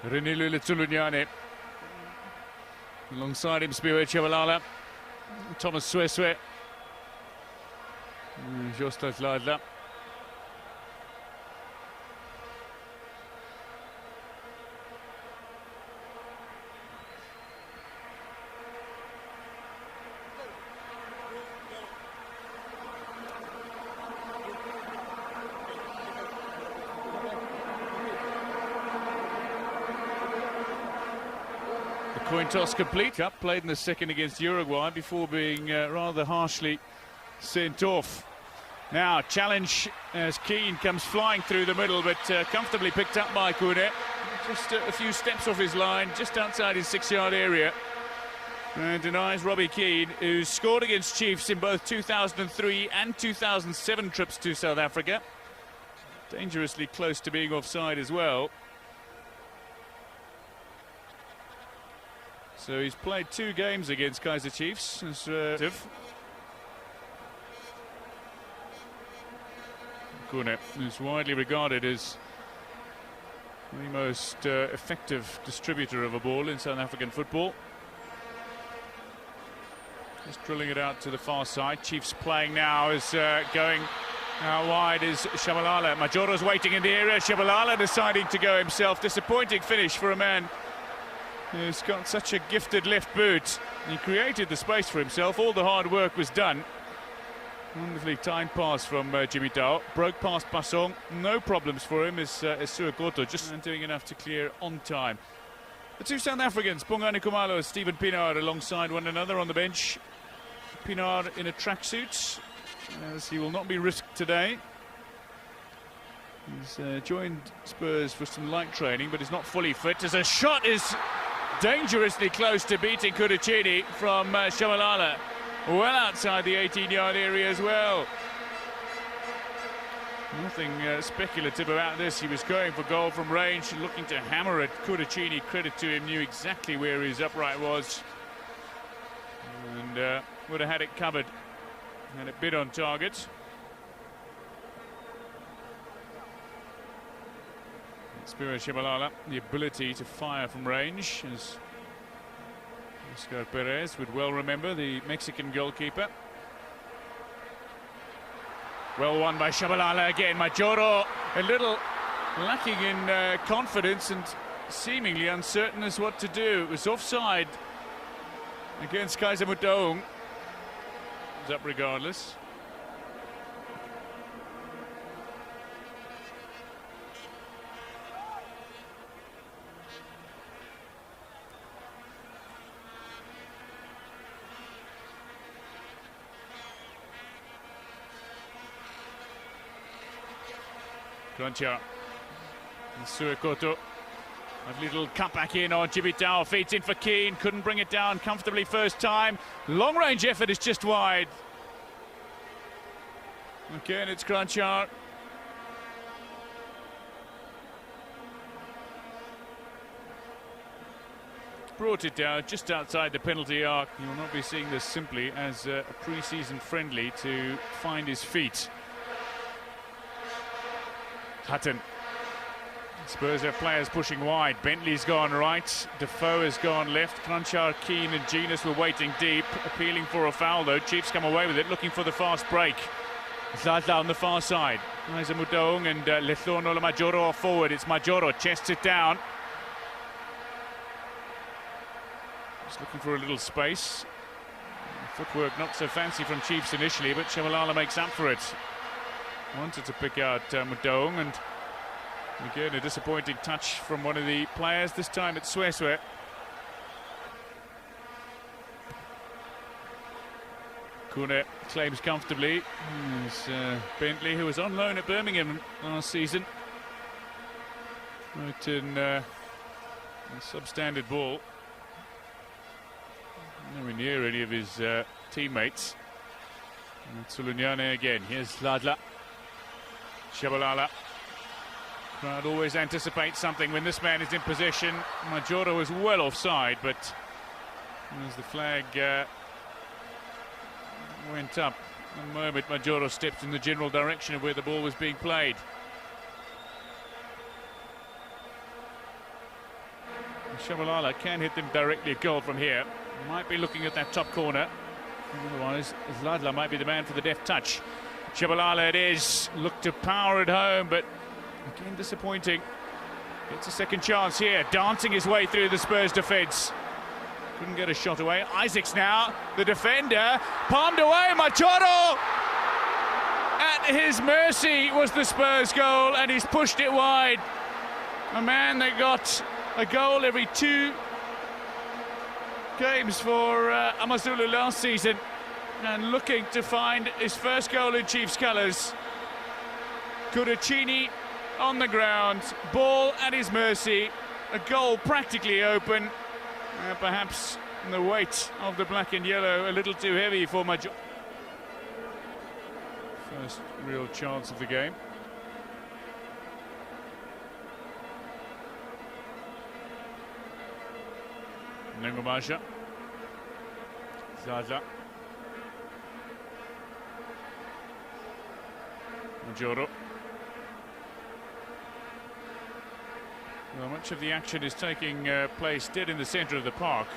Renilu Letulunyane. Alongside him, Spiro Chabalala. Thomas Sweswe. Jostas Ladla. Coin toss complete. Cup played in the second against Uruguay before being rather harshly sent off. Now challenge as Keane comes flying through the middle, but comfortably picked up by Kune. Just a few steps off his line, just outside his 6-yard area. And denies Robbie Keane, who scored against Chiefs in both 2003 and 2007 trips to South Africa. Dangerously close to being offside as well. So he's played 2 games against Kaizer Chiefs. Kune is widely regarded as the most effective distributor of a ball in South African football. Just drilling it out to the far side. Chiefs playing now is going out wide is Shabalala. Majoro's waiting in the area. Shabalala deciding to go himself. Disappointing finish for a man who's got such a gifted left boot. He created the space for himself. All the hard work was done. Wonderfully timed pass from Jimmy Tao. Broke past Pasong. No problems for him as Suakoto just doing enough to clear on time. The 2 South Africans, Bongani Khumalo and Stephen Pienaar, alongside one another on the bench. Pienaar in a tracksuit, as he will not be risked today. He's joined Spurs for some light training, but is not fully fit. As a shot is dangerously close to beating Kudachini from Shabalala. Well outside the 18-yard area as well. Nothing speculative about this. He was going for goal from range, looking to hammer it. Kudachini, credit to him, knew exactly where his upright was. And would have had it covered. Had it bid on target. Spiro Shabalala, the ability to fire from range, as Oscar Perez would well remember, the Mexican goalkeeper. Well won by Shabalala again. Majoro a little lacking in confidence and seemingly uncertain as what to do. It was offside against Kaizer Chiefs. It's up regardless. Cruncher. Suakoto. A little cut back in on Jibitao. Feeds in for Keane. Couldn't bring it down comfortably first time. Long range effort is just wide. Again, it's Cruncher. Brought it down just outside the penalty arc. You will not be seeing this simply as a pre-season friendly to find his feet. Hutton. Spurs have players pushing wide. Bentley's gone right. Defoe has gone left. Cruncher, Keane and Genus were waiting deep, appealing for a foul though. Chiefs come away with it, looking for the fast break. Zlatla on the far side. Kaizer Chiefs and Lethono Majoro are forward. It's Majoro, chests it down. Just looking for a little space. Footwork not so fancy from Chiefs initially, but Shabalala makes up for it. Wanted to pick out Mudaung, and again a disappointing touch from one of the players. This time it's Sweswe. Kune claims comfortably. There's Bentley, who was on loan at Birmingham last season. Right in a substandard ball. Nowhere near any of his teammates. Tsulunyane again. Here's Ladla. Shabalala. Crowd always anticipates something when this man is in position. Majoro was well offside, but as the flag went up, the moment Majoro stepped in the general direction of where the ball was being played. Shabalala can hit them directly a goal from here. Might be looking at that top corner. Otherwise, Zladla might be the man for the deft touch. Shabalala it is. Looked to power it home, but again disappointing. Gets a second chance here, dancing his way through the Spurs defence. Couldn't get a shot away. Isaacs now, the defender, palmed away, Machado! At his mercy was the Spurs goal, and he's pushed it wide. A man that got a goal every 2 games for Amazulu last season, and looking to find his first goal in Chiefs colours. Kudachini on the ground, ball at his mercy, a goal practically open. Perhaps the weight of the black and yellow a little too heavy for Major. First real chance of the game. Nengomasha. Zaza. Majoro. Well, much of the action is taking place dead in the centre of the park.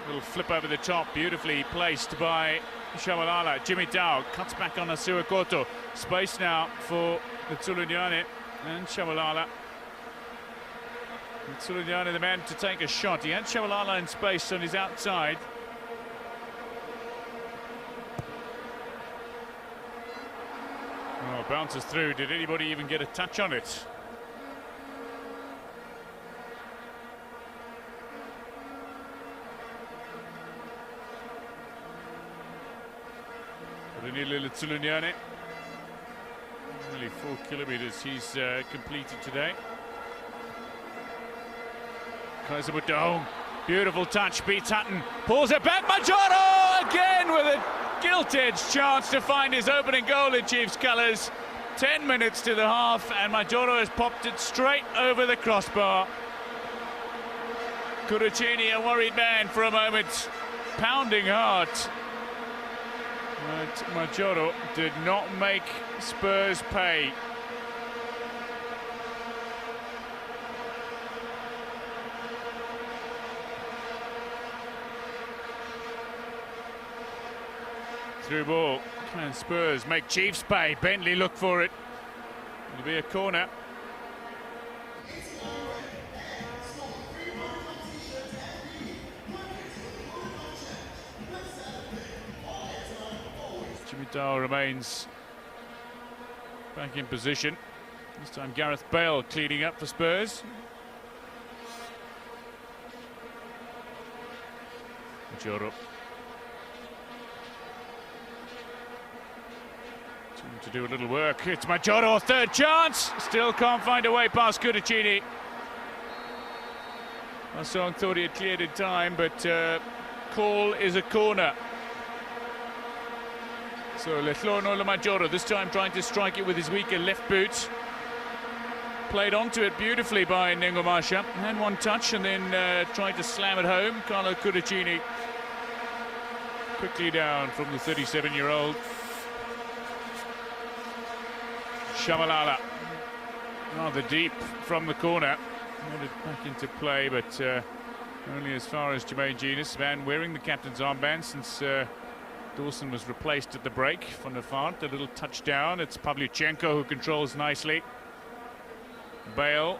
A little flip over the top, beautifully placed by Shabalala. Jimmy Dow cuts back on Asua Koto. Space now for the Tsuluniane and Shabalala. Tsuluniane the man to take a shot. He had Shabalala in space on his outside. Oh, bounces through. Did anybody even get a touch on it? Danilo Tsuluniane. Only 4 kilometres he's completed today. Kaizer, beautiful touch, beats Hutton, pulls it back, Majoro again with a gilt-edged chance to find his opening goal in Chiefs colours. 10 minutes to the half, and Majoro has popped it straight over the crossbar. Kudachini, a worried man for a moment, pounding hard. But Majoro did not make Spurs pay. Through ball, can Spurs make Chiefs pay? Bentley look for it. It'll be a corner. Jimmy Dow remains back in position. This time Gareth Bale cleaning up for Spurs. Majoro. To do a little work. It's Majoro, third chance. Still can't find a way past Kudachini. Masson thought he had cleared in time, but call is a corner. So Letlono Majoro this time trying to strike it with his weaker left boot. Played onto it beautifully by Nengomasha. Had one touch and then tried to slam it home. Carlo Kudachini quickly down from the 37-year-old. Shabalala rather deep from the corner. Got it back into play, but only as far as Jermaine Genius. Van wearing the captain's armband since Dawson was replaced at the break. Van der Vaart, a little touchdown. It's Pavlyuchenko who controls nicely. Bale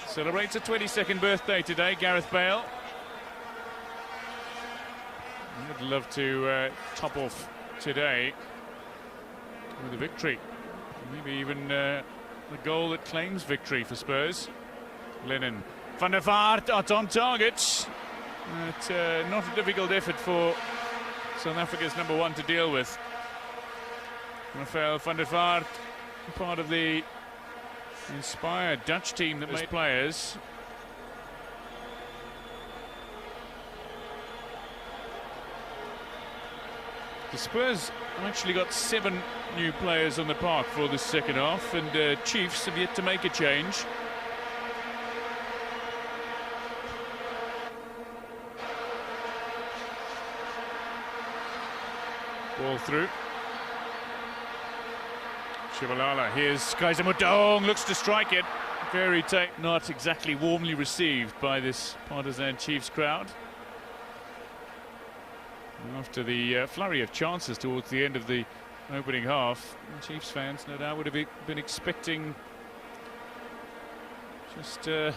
celebrates a 22nd birthday today, Gareth Bale. I'd love to top off today with a victory. Maybe even the goal that claims victory for Spurs. Lennon. Van der Vaart on target. Not a difficult effort for South Africa's #1 to deal with. Rafael van der Vaart, part of the inspired Dutch team that made players. The Spurs actually got 7 new players on the park for the second half, and Chiefs have yet to make a change. Ball through. Shabalala, here's Kaizer, looks to strike it. very tight, not exactly warmly received by this partisan Chiefs crowd. After the flurry of chances towards the end of the opening half, Chiefs fans no doubt would have been expecting just a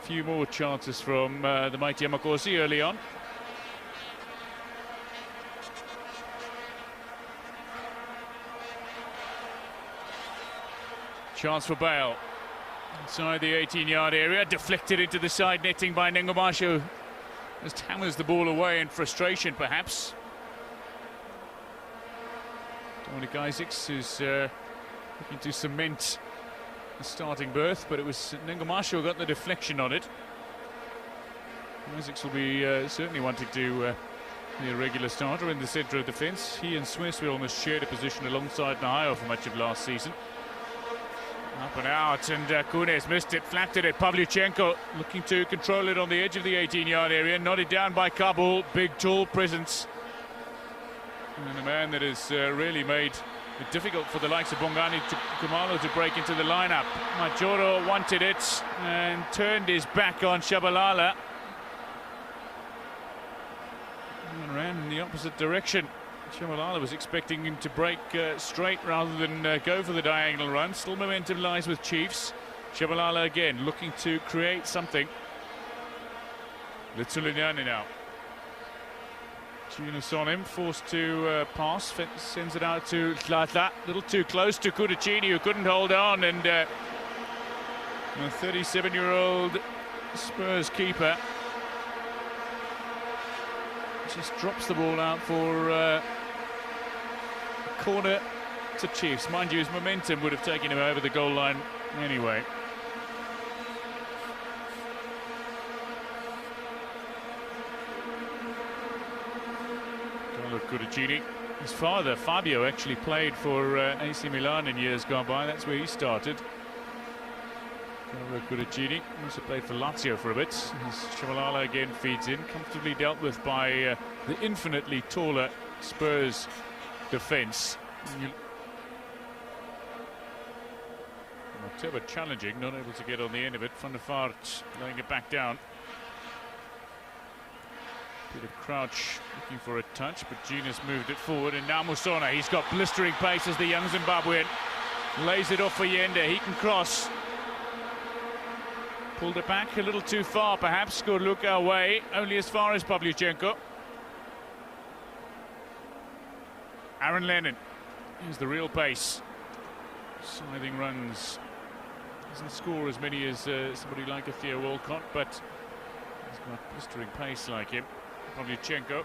few more chances from the mighty Amakosi early on. Chance for Bale. Inside the 18-yard area, deflected into the side netting by Nengomasho. Just hammers the ball away in frustration, perhaps. Dominic Isaacs who's looking to cement the starting berth, but it was Nengomasho who got the deflection on it. Isaacs will be certainly wanting to be a regular starter in the centre of defence. He and Smith almost shared a position alongside Nahayo for much of last season. Up and out, and Kunes missed it, flattened it. Pavlyuchenko looking to control it on the edge of the 18-yard area, nodded down by Kabul. Big, tall presence. And a man that has really made it difficult for the likes of Bongani Kumalo to break into the lineup. Majoro wanted it and turned his back on Shabalala. And ran in the opposite direction. Shabalala was expecting him to break straight rather than go for the diagonal run. Still momentum lies with Chiefs. Shabalala again looking to create something. Litsulinyani now. Tunis on him, forced to pass, sends it out to Tlata. A little too close to Kudachini, who couldn't hold on, and a 37-year-old Spurs keeper just drops the ball out for corner to Chiefs. Mind you, his momentum would have taken him over the goal line anyway. Kudachini. His father, Fabio, actually played for AC Milan in years gone by. That's where he started. Kudachini also played for Lazio for a bit. Shabalala again feeds in, comfortably dealt with by the infinitely taller Spurs defence. Mateba challenging, not able to get on the end of it. Van der Vaart laying it back down. Bit of crouch looking for a touch, but Genius moved it forward, and now Musona, he's got blistering pace as the young Zimbabwean. Lays it off for Yenda, he can cross. Pulled it back a little too far perhaps, good look away, only as far as Pavlyuchenko. Aaron Lennon, here's the real pace. Sliding runs. Doesn't score as many as somebody like a Theo Walcott, but he's got blistering pace like him. Pavlyuchenko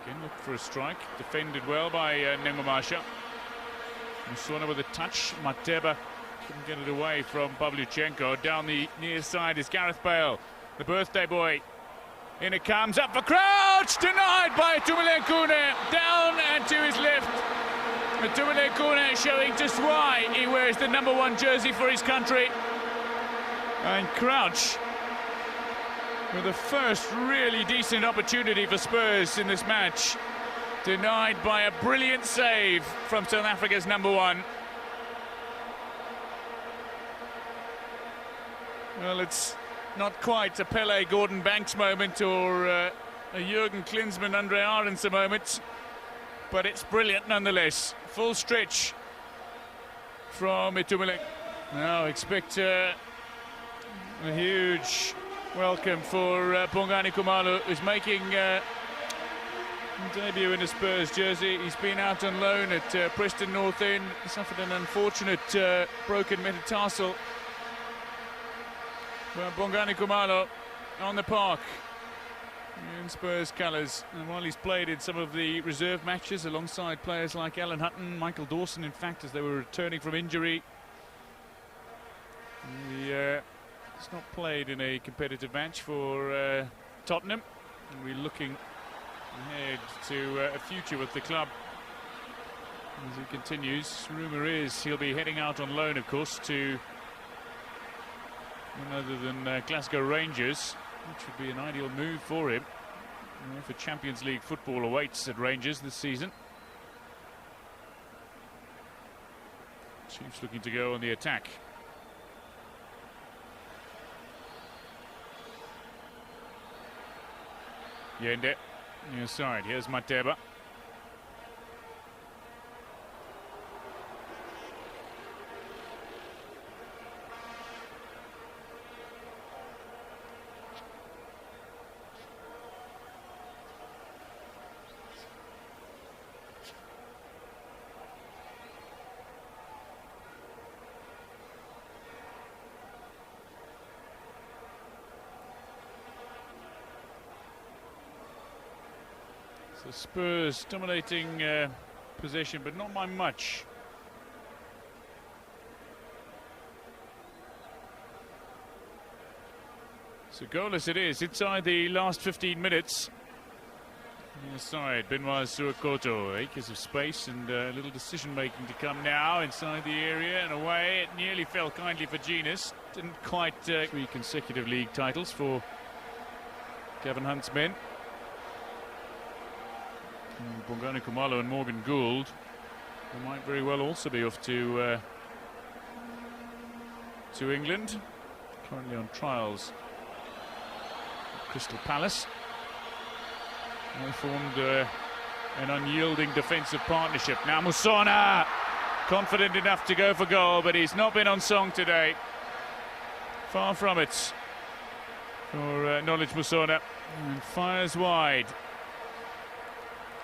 again looked for a strike, defended well by Nengomasha. Musona with a touch, Mateba couldn't get it away from Pavlyuchenko. Down the near side is Gareth Bale, the birthday boy. In it comes, up for Crouch, denied by Tumile-Kune, down and to his left. Tumile-Kune showing just why he wears the #1 jersey for his country. And Crouch with the first really decent opportunity for Spurs in this match, denied by a brilliant save from South Africa's #1. Well, it's not quite a Pele Gordon Banks moment or a Jurgen Klinsmann Andre Aronson moment, but it's brilliant nonetheless. Full stretch from Itumile. Now expect a huge welcome for Bongani Kumalo, who's making debut in a Spurs jersey. He's been out on loan at Preston North End. He suffered an unfortunate broken metatarsal. Well, Bongani Kumalo on the park in Spurs colours, and while he's played in some of the reserve matches alongside players like Alan Hutton, Michael Dawson in fact, as they were returning from injury, he's not played in a competitive match for Tottenham, and we're looking ahead to a future with the club as he continues. Rumour is he'll be heading out on loan, of course, to none other than Glasgow Rangers, which would be an ideal move for him. For Champions League football awaits at Rangers this season. Chiefs looking to go on the attack. Yende, near side. Here's Mateba. So Spurs dominating possession, but not by much. So goalless it is inside the last 15 minutes. Inside, Benoit Suakoto, acres of space and a little decision-making to come now inside the area and away. It nearly fell kindly for Genus. Didn't quite 3 consecutive league titles for Kevin Hunt's men. Bongani Kumalo and Morgan Gould, who might very well also be off to England. Currently on trials at Crystal Palace. They formed an unyielding defensive partnership. Now Musona, confident enough to go for goal, but he's not been on song today. Far from it for Knowledge Musona, and fires wide.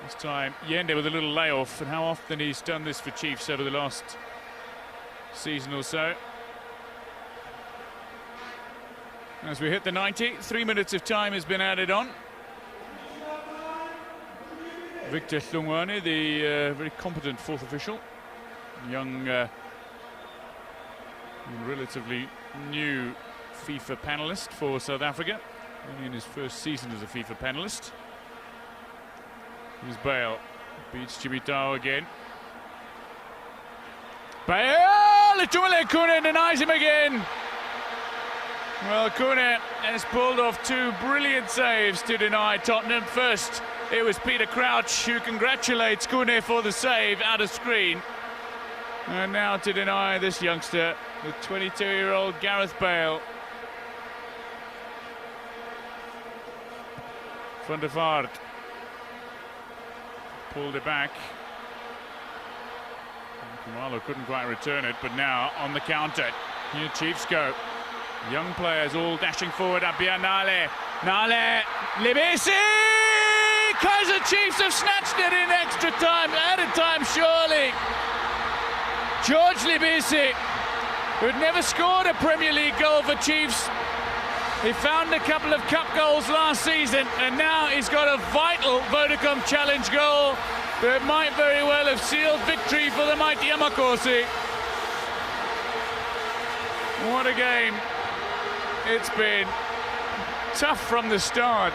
This time Yende with a little layoff, and how often he's done this for Chiefs over the last season or so. As we hit the 90, 3 minutes of time has been added on. Victor Hlungwane, the very competent fourth official, young, relatively new FIFA panelist for South Africa, only in his first season as a FIFA panelist. Here's Bale, beats Chibitao again. Bale, Kune denies him again. Well, Kune has pulled off 2 brilliant saves to deny Tottenham. First, it was Peter Crouch who congratulates Kune for the save out of screen. And now to deny this youngster, the 22-year-old Gareth Bale. Van der Vaart pulled it back. Kumalo couldn't quite return it, but now on the counter. Here Chiefs go. Young players all dashing forward. Abia Nale. Nale. Libesi! Kaizer Chiefs have snatched it in extra time. Added time, surely. George Libesi, who'd never scored a Premier League goal for Chiefs. He found a couple of cup goals last season, and now he's got a vital Vodacom Challenge goal that might very well have sealed victory for the mighty Amakosi. What a game it's been. Tough from the start.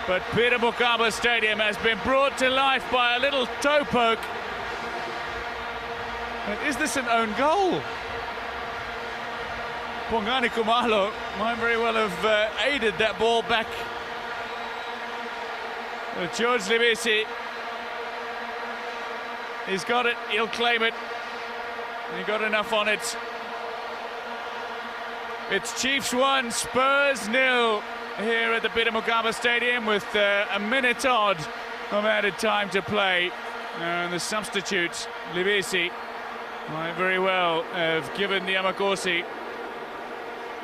But Peter Mokaba Stadium has been brought to life by a little toe poke. And is this an own goal? Bongani Kumalo might very well have aided that ball back. But George Libesi, he's got it, he'll claim it. He got enough on it. It's Chiefs 1, Spurs 0 here at the Peter Mokaba Stadium with a minute odd of added time to play. And the substitute, Libesi, might very well have given the Amakosi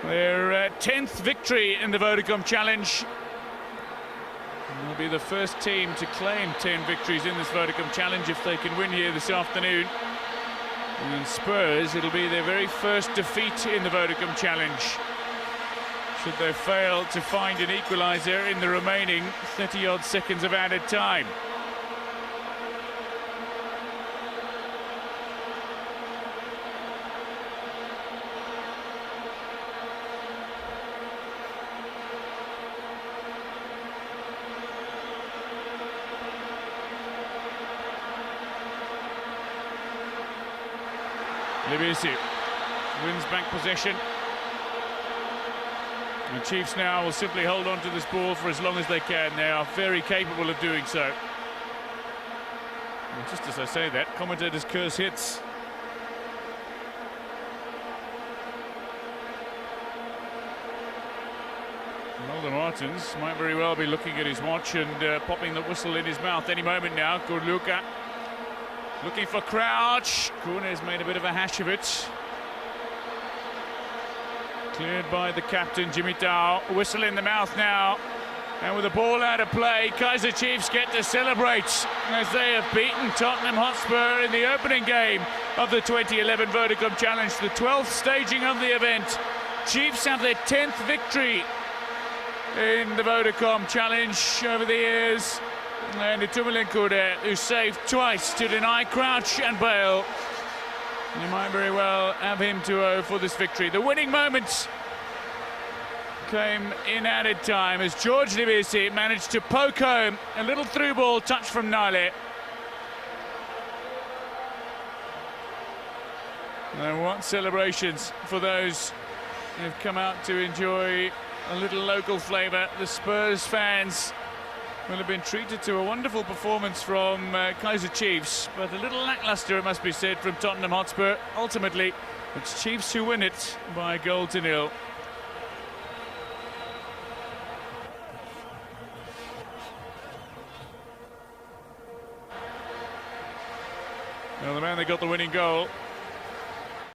their 10th victory in the Vodacom Challenge. They'll be the first team to claim 10 victories in this Vodacom Challenge if they can win here this afternoon. And Spurs, it'll be their very first defeat in the Vodacom Challenge, should they fail to find an equaliser in the remaining 30-odd seconds of added time. Libesi wins back possession. The Chiefs now will simply hold on to this ball for as long as they can. They are very capable of doing so. And just as I say that, commentators curse hits. Mulder Martins might very well be looking at his watch and popping the whistle in his mouth any moment now. Good Luca looking for Crouch. Corner's made a bit of a hash of it. Cleared by the captain, Jimmy Dow. Whistle in the mouth now. And with the ball out of play, Kaizer Chiefs get to celebrate as they have beaten Tottenham Hotspur in the opening game of the 2011 Vodacom Challenge, the 12th staging of the event. Chiefs have their 10th victory in the Vodacom Challenge over the years. And Itumelin Kude, who saved twice to deny Crouch and Bale. You might very well have him to owe for this victory. The winning moments came in added time as George Libisi managed to poke home a little through ball touch from Nale. And what celebrations for those who've come out to enjoy a little local flavour. The Spurs fans will have been treated to a wonderful performance from Kaizer Chiefs, but a little lacklustre, it must be said, from Tottenham Hotspur. Ultimately, it's Chiefs who win it by 1-0. Well, the man that got the winning goal